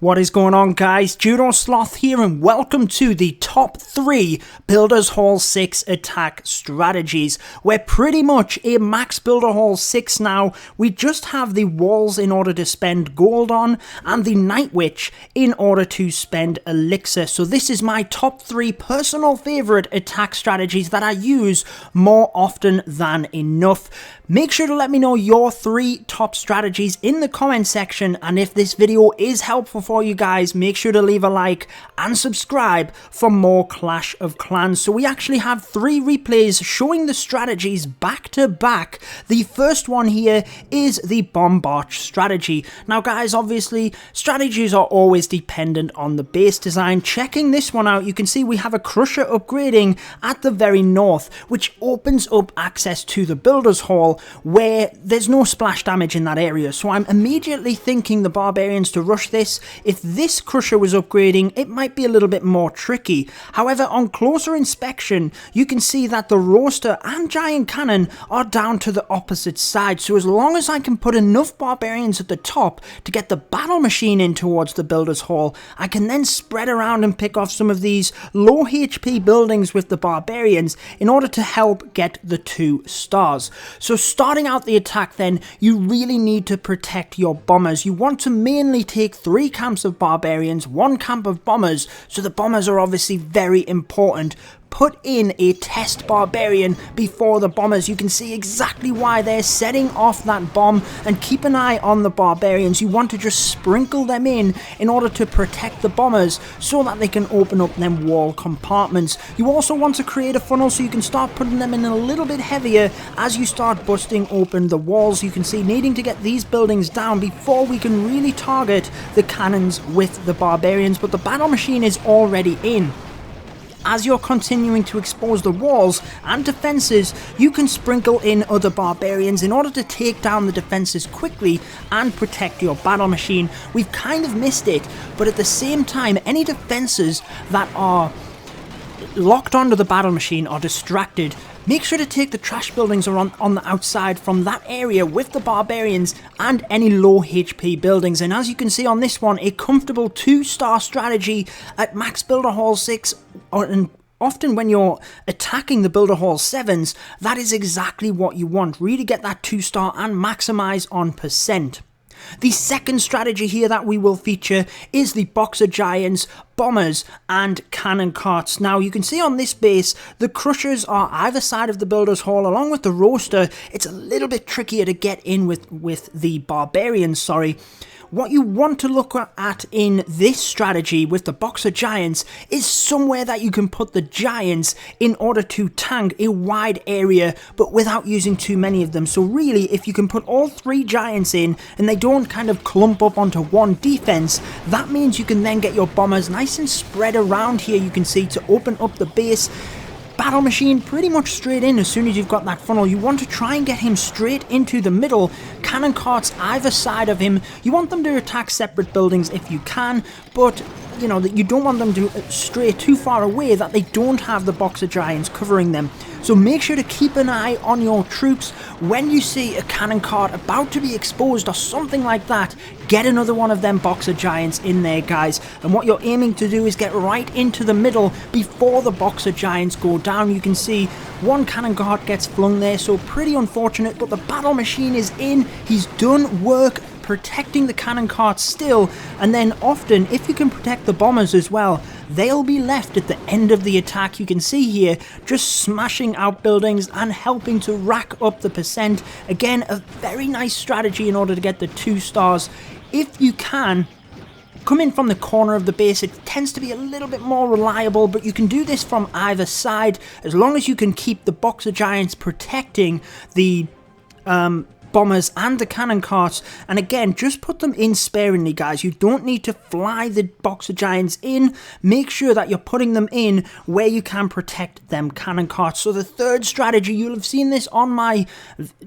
What is going on, guys? Judo Sloth here, and welcome to the top 3 Builders Hall 6 attack strategies. We're pretty much a max Builder Hall 6 now. We just have the walls in order to spend gold on, and the Night Witch in order to spend elixir. So this is my top 3 personal favorite attack strategies that I use more often than enough. Make sure to let me know your 3 top strategies in the comment section, and if this video is helpful for you guys, make sure to leave a like and subscribe for more Clash of Clans. So we actually have 3 replays showing the strategies back to back. The first one here is the BomBarch strategy. Now guys, obviously strategies are always dependent on the base design. Checking this one out, you can see we have a crusher upgrading at the very north, which opens up access to the Builders Hall, where there's no splash damage in that area. So I'm immediately thinking the barbarians to rush this. If this crusher was upgrading, it might be a little bit more tricky. However, on closer inspection, you can see that the roaster and giant cannon are down to the opposite side. So as long as I can put enough barbarians at the top to get the battle machine in towards the Builders Hall, I can then spread around and pick off some of these low HP buildings with the barbarians in order to help get the 2 stars. So starting out the attack then, you really need to protect your bombers. You want to mainly take 3 camps of barbarians, 1 camp of bombers, so the bombers are obviously very important. Put in a test barbarian before the bombers. You can see exactly why they're setting off that bomb, and keep an eye on the barbarians. You want to just sprinkle them in order to protect the bombers so that they can open up them wall compartments. You also want to create a funnel so you can start putting them in a little bit heavier as you start busting open the walls. You can see needing to get these buildings down before we can really target the cannons with the barbarians, but the battle machine is already in. As you're continuing to expose the walls and defenses, you can sprinkle in other barbarians in order to take down the defenses quickly and protect your battle machine. We've kind of missed it, but at the same time, any defenses that are locked onto the battle machine are distracted. Make sure to take the trash buildings on the outside from that area with the barbarians and any low HP buildings. And as you can see on this one, a comfortable 2-star strategy at max Builder Hall 6, and often when you're attacking the Builder Hall 7s, that is exactly what you want. Really get that 2-star and maximize on percent. The second strategy here that we will feature is the Boxer Giants, Bombers and Cannon Carts. Now you can see on this base the crushers are either side of the Builders Hall along with the roaster. It's a little bit trickier to get in with the barbarians, What you want to look at in this strategy with the Boxer Giants is somewhere that you can put the giants in order to tank a wide area but without using too many of them. So really, if you can put all 3 giants in and they don't kind of clump up onto one defense, that means you can then get your bombers nice and spread around here, you can see, to open up the base. Battle machine pretty much straight in as soon as you've got that funnel. You want to try and get him straight into the middle. Cannon carts either side of him. You want them to attack separate buildings if you can, but you know that you don't want them to stray too far away that they don't have the Boxer Giants covering them. So make sure to keep an eye on your troops. When you see a cannon cart about to be exposed or something like that, get another one of them Boxer Giants in there, guys. And what you're aiming to do is get right into the middle before the Boxer Giants go down. You can see 1 cannon cart gets flung there, so pretty unfortunate, but the battle machine is in. He's done work protecting the cannon carts still, and then often if you can protect the bombers as well, they'll be left at the end of the attack. You can see here just smashing out buildings and helping to rack up the percent. Again, a very nice strategy in order to get the 2 stars. If you can come in from the corner of the base, it tends to be a little bit more reliable, but you can do this from either side as long as you can keep the Boxer Giants protecting the bombers and the cannon carts. And again, just put them in sparingly, guys. You don't need to fly the Boxer Giants in. Make sure that you're putting them in where you can protect them cannon carts. So the third strategy, you'll have seen this on my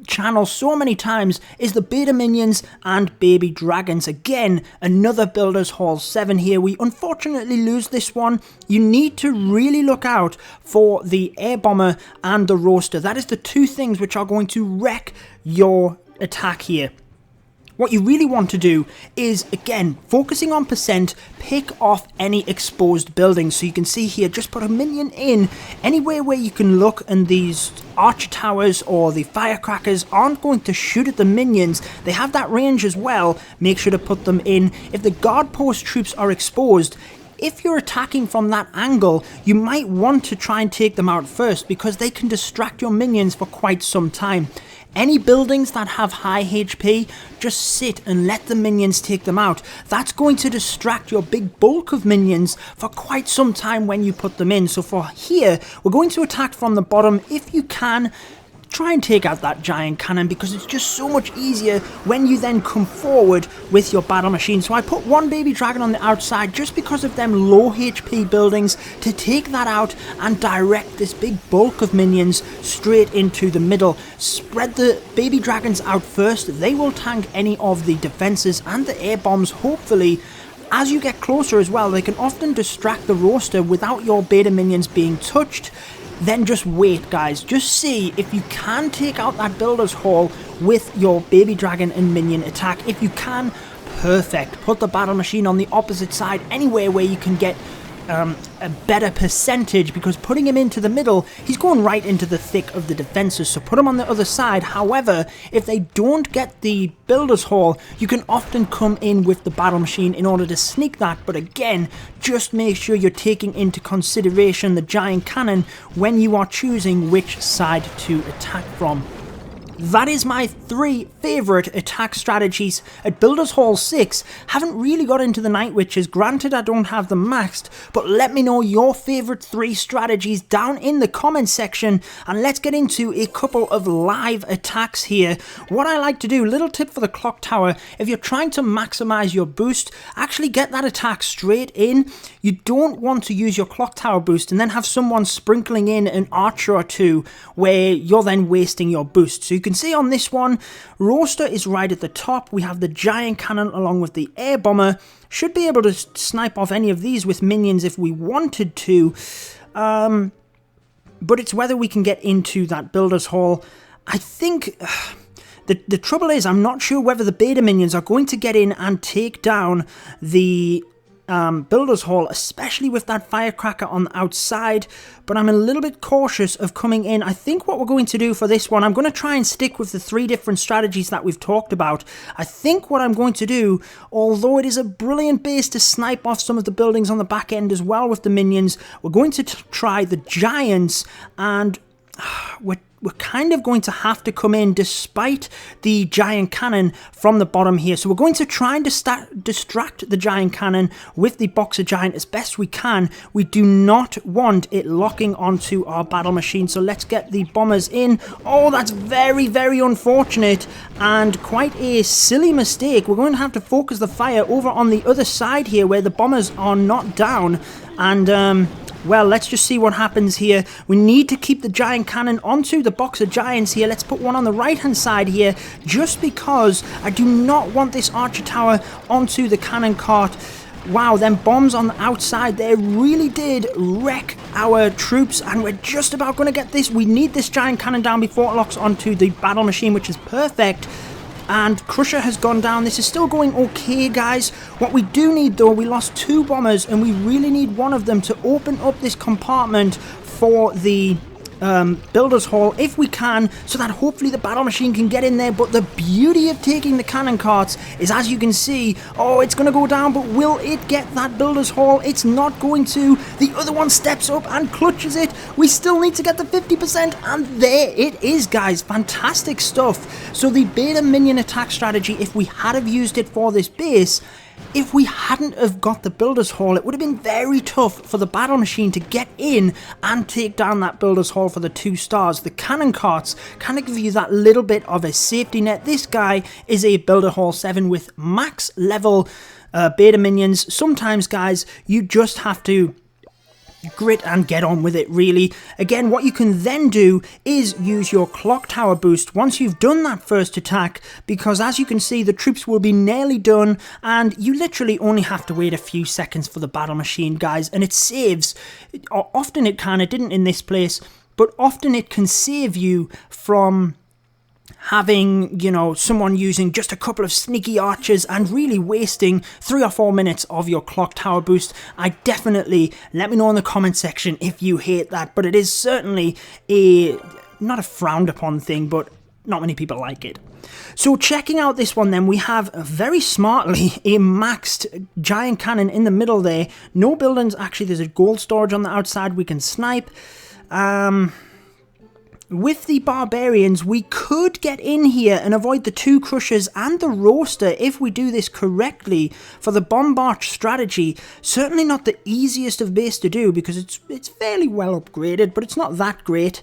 channel so many times, is the beta minions and baby dragons. Again, another Builders Hall 7 here. We unfortunately lose this one. You need to really look out for the air bomber and the roaster. That is the 2 things which are going to wreck your attack here. What you really want to do is, again, focusing on percent, pick off any exposed buildings. So you can see here, just put a minion in anywhere where you can look, and these archer towers or the firecrackers aren't going to shoot at the minions. They have that range as well. Make sure to put them in. If the guard post troops are exposed, if you're attacking from that angle, you might want to try and take them out first, because they can distract your minions for quite some time. Any buildings that have high HP, just sit and let the minions take them out. That's going to distract your big bulk of minions for quite some time when you put them in. So for here, we're going to attack from the bottom. If you can, try and take out that giant cannon, because it's just so much easier when you then come forward with your battle machine. So I put one baby dragon on the outside just because of them low HP buildings, to take that out and direct this big bulk of minions straight into the middle. Spread the baby dragons out first. They will tank any of the defenses and the air bombs, hopefully. As you get closer as well, they can often distract the roster without your beta minions being touched. Then just wait, guys. Just see if you can take out that builder's hall with your baby dragon and minion attack. If you can, perfect. Put the battle machine on the opposite side, anywhere where you can get a better percentage, because putting him into the middle, he's going right into the thick of the defenses, so put him on the other side. However, if they don't get the builder's hall, you can often come in with the battle machine in order to sneak that. But again, just make sure you're taking into consideration the giant cannon when you are choosing which side to attack from. That is my 3 favourite attack strategies at Builders Hall 6. Haven't really got into the Night Witches, granted I don't have them maxed, but let me know your favourite 3 strategies down in the comments section, and let's get into a couple of live attacks here. What I like to do, little tip for the clock tower, if you're trying to maximise your boost, actually get that attack straight in. You don't want to use your clock tower boost and then have someone sprinkling in an archer or two where you're then wasting your boost. So you can see on this one, roster is right at the top. We have the giant cannon along with the air bomber. Should be able to snipe off any of these with minions if we wanted to. But it's whether we can get into that builder's hall. I think the trouble is, I'm not sure whether the beta minions are going to get in and take down the builder's hall, especially with that firecracker on the outside, but I'm a little bit cautious of coming in. I think what we're going to do for this one, I'm going to try and stick with the 3 different strategies that we've talked about. I think what I'm going to do, although it is a brilliant base to snipe off some of the buildings on the back end as well with the minions, we're going to try the giants, and we're kind of going to have to come in despite the giant cannon from the bottom here. So we're going to try and distract the giant cannon with the boxer giant as best we can. We do not want it locking onto our battle machine. So let's get the bombers in. Oh, that's very, very unfortunate and quite a silly mistake. We're going to have to focus the fire over on the other side here where the bombers are not down. And well, let's just see what happens here. We need to keep the giant cannon onto the boxer giants here. Let's put one on the right-hand side here, just because I do not want this archer tower onto the cannon cart. Wow, them bombs on the outside there really did wreck our troops, and we're just about going to get this. We need this giant cannon down before it locks onto the battle machine, which is perfect. And Crusher has gone down. This is still going okay, guys. What we do need, though, we lost 2 bombers, and we really need one of them to open up this compartment for the builder's hall if we can, so that hopefully the battle machine can get in there. But the beauty of taking the cannon carts is, as you can see, oh, it's going to go down, but will it get that builder's hall? It's not going to. The other one steps up and clutches it. We still need to get the 50%, and there it is, guys. Fantastic stuff. So the beta minion attack strategy, if we had have used it for this base, if we hadn't have got the builder's hall, it would have been very tough for the battle machine to get in and take down that builder's hall for the 2 stars. The cannon carts kind of give you that little bit of a safety net. This guy is a builder hall 7 with max level beta minions. Sometimes, guys, you just have to grit and get on with it, really. Again, what you can then do is use your clock tower boost once you've done that first attack, because as you can see, the troops will be nearly done, and you literally only have to wait a few seconds for the battle machine, guys, and it saves. Often it can, it didn't in this place, but often it can save you from having, you know, someone using just a couple of sneaky archers and really wasting 3 or 4 minutes of your clock tower boost. I definitely, let me know in the comment section if you hate that, but it is certainly not a frowned upon thing, but not many people like it. So checking out this one then, we have very smartly a maxed giant cannon in the middle there. No buildings, actually there's a gold storage on the outside we can snipe. With the barbarians, we could get in here and avoid the 2 crushers and the roaster if we do this correctly for the BomBarch strategy. Certainly not the easiest of base to do because it's fairly well upgraded, but it's not that great.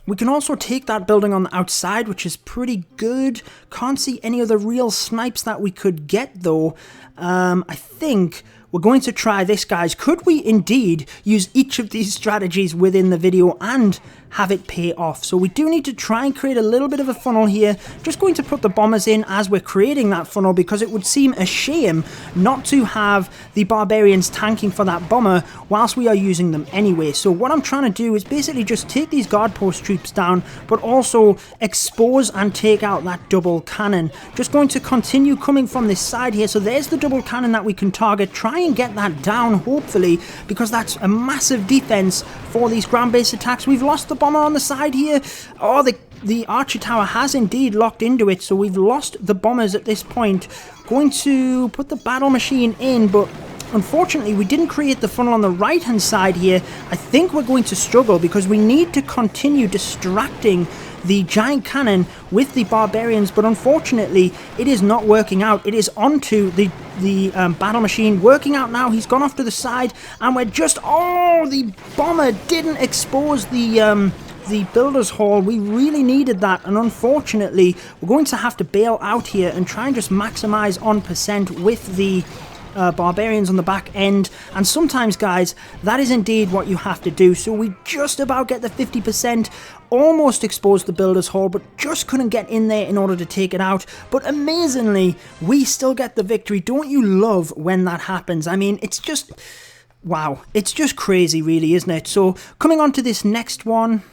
We can also take that building on the outside, which is pretty good. Can't see any other real snipes that we could get though. I think we're going to try this, guys. Could we indeed use each of these strategies within the video and have it pay off? So we do need to try and create a little bit of a funnel here. Just going to put the bombers in as we're creating that funnel because it would seem a shame not to have the barbarians tanking for that bomber whilst we are using them anyway. So what I'm trying to do is basically just take these guard post troops down, but also expose and take out that double cannon. Just going to continue coming from this side here. So there's the double cannon that we can target. Try and get that down, hopefully, because that's a massive defense for these ground base attacks. We've lost the bomber on the side here. Oh, the archer tower has indeed locked into it, so we've lost the bombers at this point. Going to put the battle machine in, but unfortunately we didn't create the funnel on the right hand side here. I think we're going to struggle because we need to continue distracting the giant cannon with the barbarians, but unfortunately it is not working out. It is onto the battle machine, working out now. He's gone off to the side and we're just, oh, the bomber didn't expose the builder's hall. We really needed that, and unfortunately we're going to have to bail out here and try and just maximize on percent with the barbarians on the back end. And sometimes, guys, that is indeed what you have to do. So we just about get the 50%, almost exposed the builder's hall, but just couldn't get in there in order to take it out. But amazingly, we still get the victory. Don't you love when that happens? I mean, it's just, wow, it's just crazy really, isn't it? So coming on to this next one,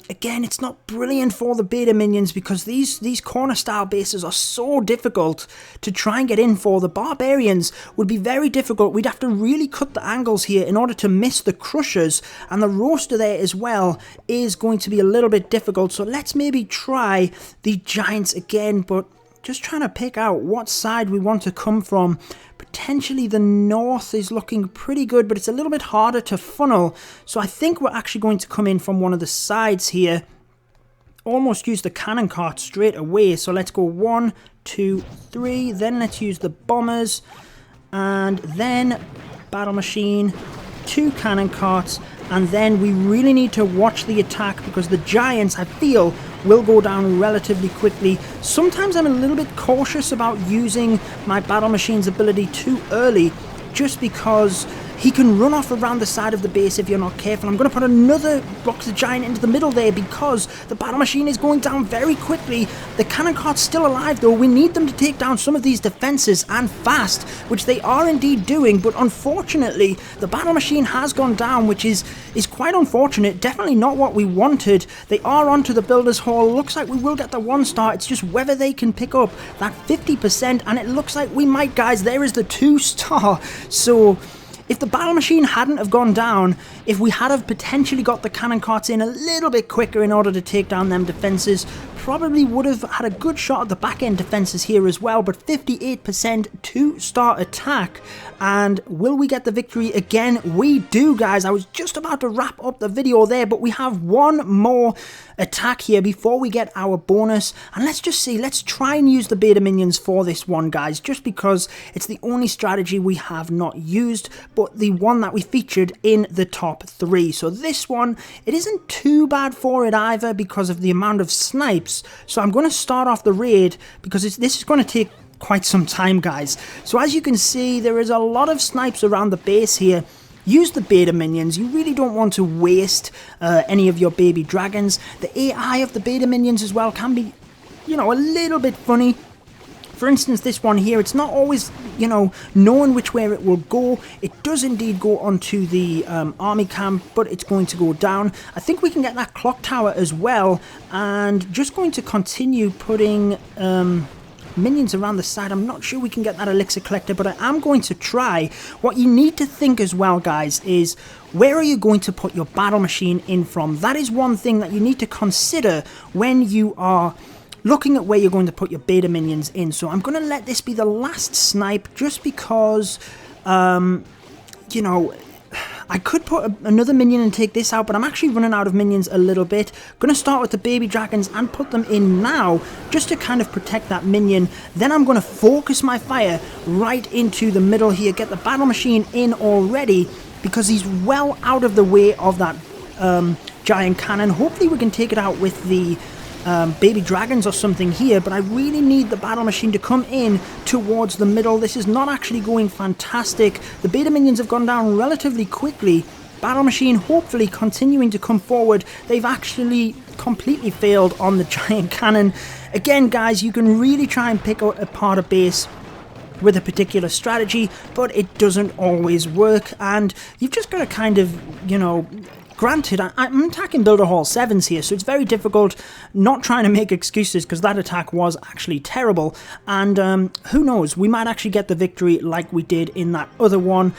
again, it's not brilliant for the beta minions because these corner style bases are so difficult to try and get in for. The barbarians would be very difficult. We'd have to really cut the angles here in order to miss the crushers, and the roaster there as well is going to be a little bit difficult. So let's maybe try the giants again, but just trying to pick out what side we want to come from. Potentially the north is looking pretty good, but it's a little bit harder to funnel. So I think we're actually going to come in from one of the sides here. Almost use the cannon cart straight away. So let's go 1, 2, 3. Then let's use the bombers. And then battle machine, 2 cannon carts. And then we really need to watch the attack because the giants, I feel, will go down relatively quickly. Sometimes I'm a little bit cautious about using my battle machine's ability too early, just because he can run off around the side of the base if you're not careful. I'm going to put another boxer giant into the middle there because the battle machine is going down very quickly. The cannon cart's still alive though. We need them to take down some of these defenses and fast, which they are indeed doing, but unfortunately the battle machine has gone down, which is quite unfortunate. Definitely not what we wanted. They are onto the builder's hall. Looks like we will get the 1 star. It's just whether they can pick up that 50%, and it looks like we might, guys. There is the 2 star. So if the battle machine hadn't have gone down, if we had have potentially got the cannon carts in a little bit quicker in order to take down them defenses, probably would have had a good shot at the back end defenses here as well. But 58% 2-star attack, and will we get the victory again? We do, guys. I was just about to wrap up the video there, but we have one more attack here before we get our bonus. And let's just see, let's try and use the beta minions for this one, guys, just because it's the only strategy we have not used, but the one that we featured in the top 3. So this one, it isn't too bad for it either because of the amount of snipes. So I'm going to start off the raid because this is going to take quite some time, guys. So as you can see, there is a lot of snipes around the base here. Use the beta minions. You really don't want to waste any of your baby dragons. The AI of the beta minions as well can be, you know, a little bit funny. For instance, this one here, it's not always, you know, knowing which way it will go. It does indeed go onto the army camp, but it's going to go down. I think we can get that clock tower as well, and just going to continue putting minions around the side. I'm not sure we can get that elixir collector, but I am going to try. What you need to think as well, guys, is where are you going to put your battle machine in from? That is one thing that you need to consider when you are looking at where you're going to put your beta minions in. So I'm going to let this be the last snipe, just because, you know, I could put another minion and take this out, but I'm actually running out of minions a little bit. Going to start with the baby dragons and put them in now, just to kind of protect that minion. Then I'm going to focus my fire right into the middle here, get the battle machine in already, because he's well out of the way of that giant cannon. Hopefully we can take it out with the baby dragons or something here, but I really need the battle machine to come in towards the middle. This is not actually going fantastic. The beta minions have gone down relatively quickly. Battle machine hopefully continuing to come forward. They've actually completely failed on the giant cannon. Again, guys, you can really try and pick apart a base with a particular strategy, but it doesn't always work, and you've just got to kind of, you know, granted, I'm attacking Builder Hall 7s here, so it's very difficult not trying to make excuses, because that attack was actually terrible, and who knows, we might actually get the victory like we did in that other one.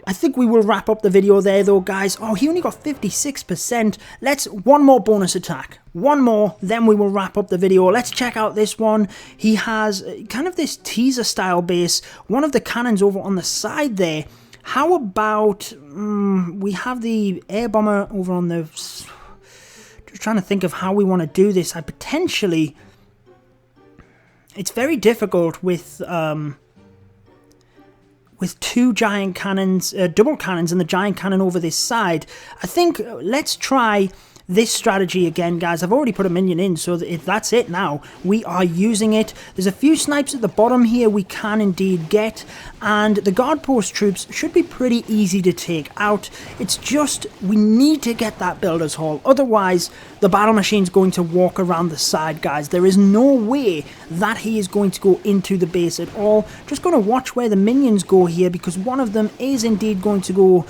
I think we will wrap up the video there though, guys. Oh, he only got 56%. Let's, one more bonus attack. One more, then we will wrap up the video. Let's check out this one. He has kind of this teaser style base. One of the cannons over on the side there. How about, we have the air bomber over on the, just trying to think of how we want to do this. I potentially, it's very difficult with two giant cannons, double cannons and the giant cannon over this side. I think let's try this strategy again, guys. I've already put a minion in, so that's it now. We are using it. There's a few snipes at the bottom here we can indeed get, and the guard post troops should be pretty easy to take out. It's just, we need to get that builder's hall. Otherwise, the battle machine's going to walk around the side, guys. There is no way that he is going to go into the base at all. Just going to watch where the minions go here, because one of them is indeed going to go,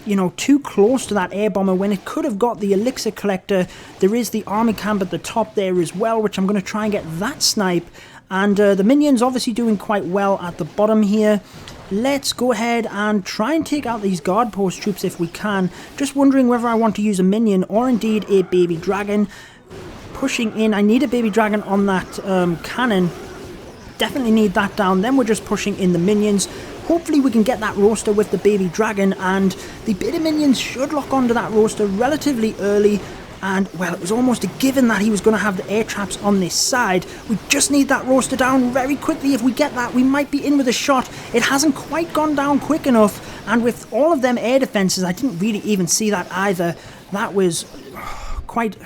you know, too close to that air bomber when it could have got the elixir collector. There is the army camp at the top there as well, which I'm going to try and get that snipe. And the minions obviously doing quite well at the bottom here. Let's go ahead and try and take out these guard post troops if we can. Just wondering whether I want to use a minion or indeed a baby dragon. Pushing in, I need a baby dragon on that cannon. Definitely need that down. Then we're just pushing in the minions. Hopefully we can get that roaster with the baby dragon, and the beta minions should lock onto that roaster relatively early. And, well, it was almost a given that he was going to have the air traps on this side. We just need that roaster down very quickly. If we get that, we might be in with a shot. It hasn't quite gone down quick enough, and with all of them air defenses, I didn't really even see that either. That was quite...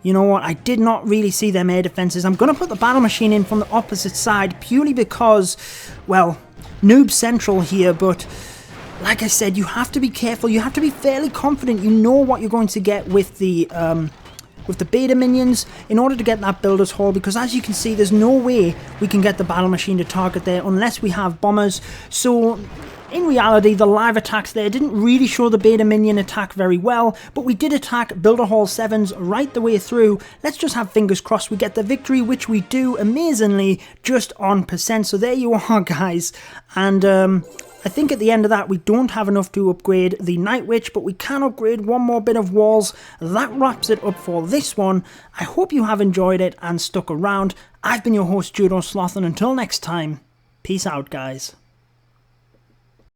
You know what, I did not really see them air defenses. I'm going to put the battle machine in from the opposite side, purely because, well, noob central here, but like I said, you have to be careful. You have to be fairly confident. You know what you're going to get with the beta minions in order to get that builder's hall, because as you can see, there's no way we can get the battle machine to target there unless we have bombers. So in reality, the live attacks there didn't really show the beta minion attack very well, but we did attack Builder Hall 7s right the way through. Let's just have fingers crossed we get the victory, which we do amazingly just on percent. So there you are, guys. And I think at the end of that, we don't have enough to upgrade the Night Witch, but we can upgrade one more bit of walls. That wraps it up for this one. I hope you have enjoyed it and stuck around. I've been your host, Judo Sloth, and until next time, peace out, guys.